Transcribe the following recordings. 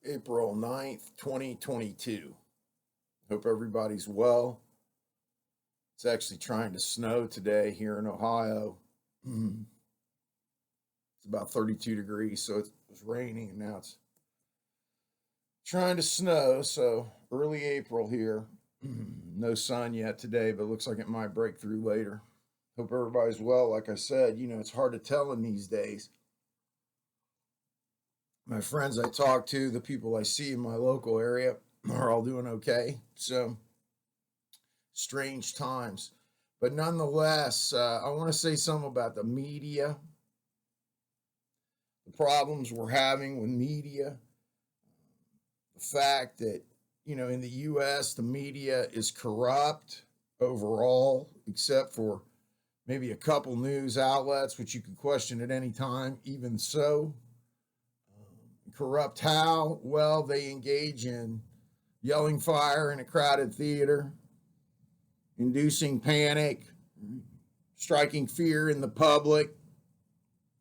April 9th, 2022. Hope everybody's well. It's actually trying to snow today here in Ohio. It's about 32 degrees, so it was raining, and now it's trying to snow. So early April here. No sun yet today, but it looks like it might break through later. Hope everybody's well. Like I said, it's hard to tell in these days. My friends I talk to, the people I see in my local area are all doing okay. So strange times. But nonetheless, I want to say something about the media, the problems we're having with media, the fact that, in the U.S., the media is corrupt overall, except for maybe a couple news outlets, which you can question at any time. Even so, corrupt how? Well, they engage in yelling fire in a crowded theater, inducing panic, striking fear in the public,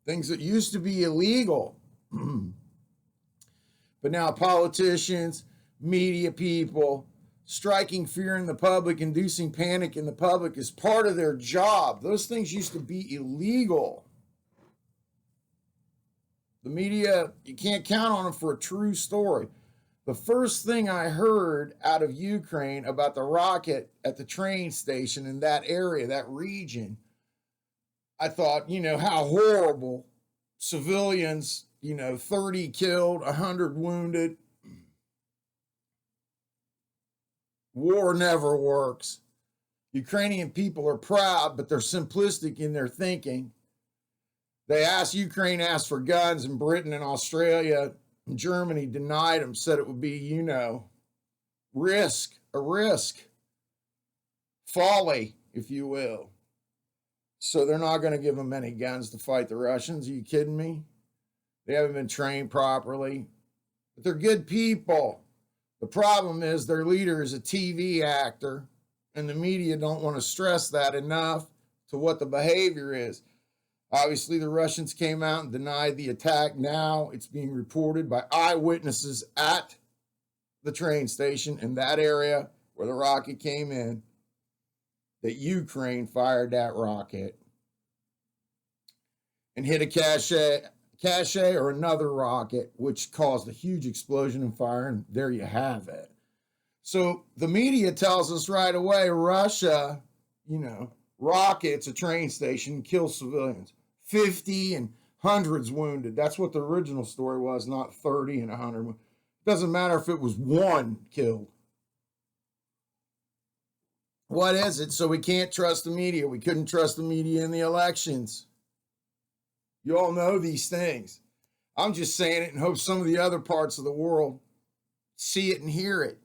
things that used to be illegal. But now politicians, media people, striking fear in the public, inducing panic in the public is part of their job. Those things used to be illegal. The media, you can't count on them for a true story. The first thing I heard out of Ukraine about the rocket at the train station in that area, that region, I thought, how horrible. Civilians, 30 killed, 100 wounded. War never works. Ukrainian people are proud, but they're simplistic in their thinking. Ukraine asked for guns, and Britain and Australia and Germany denied them, said it would be, a risk, folly, if you will. So they're not going to give them any guns to fight the Russians. Are you kidding me? They haven't been trained properly. But they're good people. The problem is their leader is a TV actor, and the media don't want to stress that enough to what the behavior is. Obviously, the Russians came out and denied the attack. Now it's being reported by eyewitnesses at the train station in that area where the rocket came in that Ukraine fired that rocket and hit a cache or another rocket, which caused a huge explosion and fire, and there you have it. So the media tells us right away, Russia, rockets a train station, kills civilians. 50 and hundreds wounded. That's what the original story was, not 30 and 100. It doesn't matter if it was one killed. What is it? So we can't trust the media. We couldn't trust the media in the elections. You all know these things. I'm just saying it and hope some of the other parts of the world see it and hear it.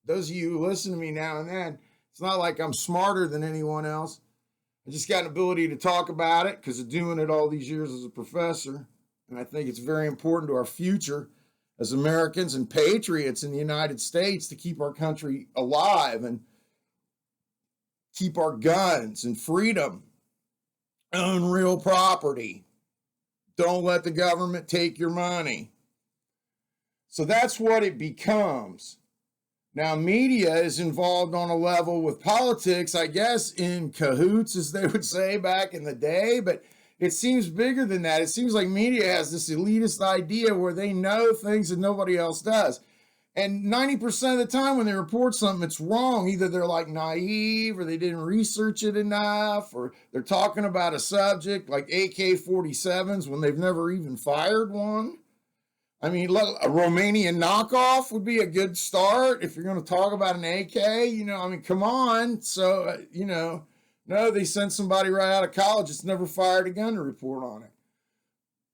Those of you who listen to me now and then, it's not like I'm smarter than anyone else. I just got an ability to talk about it because of doing it all these years as a professor. And I think it's very important to our future as Americans and patriots in the United States to keep our country alive and keep our guns and freedom, own real property. Don't let the government take your money. So that's what it becomes. Now, media is involved on a level with politics, I guess, in cahoots, as they would say back in the day, but it seems bigger than that. It seems like media has this elitist idea where they know things that nobody else does. And 90% of the time when they report something, it's wrong. Either they're like naive or they didn't research it enough, or they're talking about a subject like AK-47s when they've never even fired one. I mean, a Romanian knockoff would be a good start if you're going to talk about an AK. Come on. So, no, they sent somebody right out of college that's never fired a gun to report on it.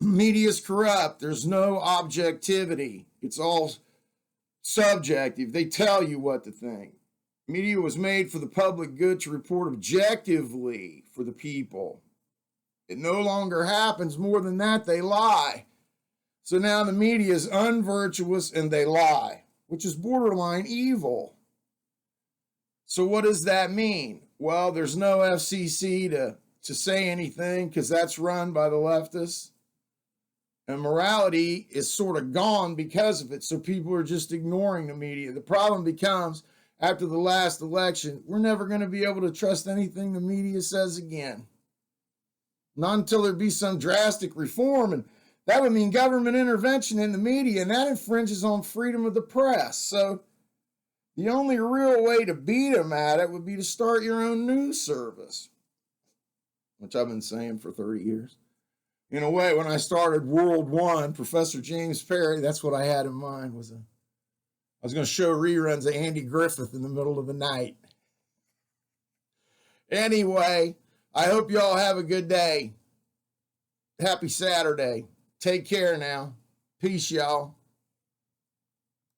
Media's corrupt. There's no objectivity. It's all subjective. They tell you what to think. Media was made for the public good to report objectively for the people. It no longer happens. More than that, they lie. So now the media is unvirtuous and they lie, which is borderline evil. So what does that mean? Well, there's no FCC to say anything because that's run by the leftists. And morality is sort of gone because of it. So people are just ignoring the media. The problem becomes after the last election, we're never going to be able to trust anything the media says again. Not until there be some drastic reform. And that would mean government intervention in the media. And that infringes on freedom of the press. So the only real way to beat them at it would be to start your own news service, which I've been saying for 30 years. In a way, when I started World One, Professor James Perry, that's what I had in mind. I was going to show reruns of Andy Griffith in the middle of the night. Anyway, I hope you all have a good day. Happy Saturday. Take care now. Peace, y'all.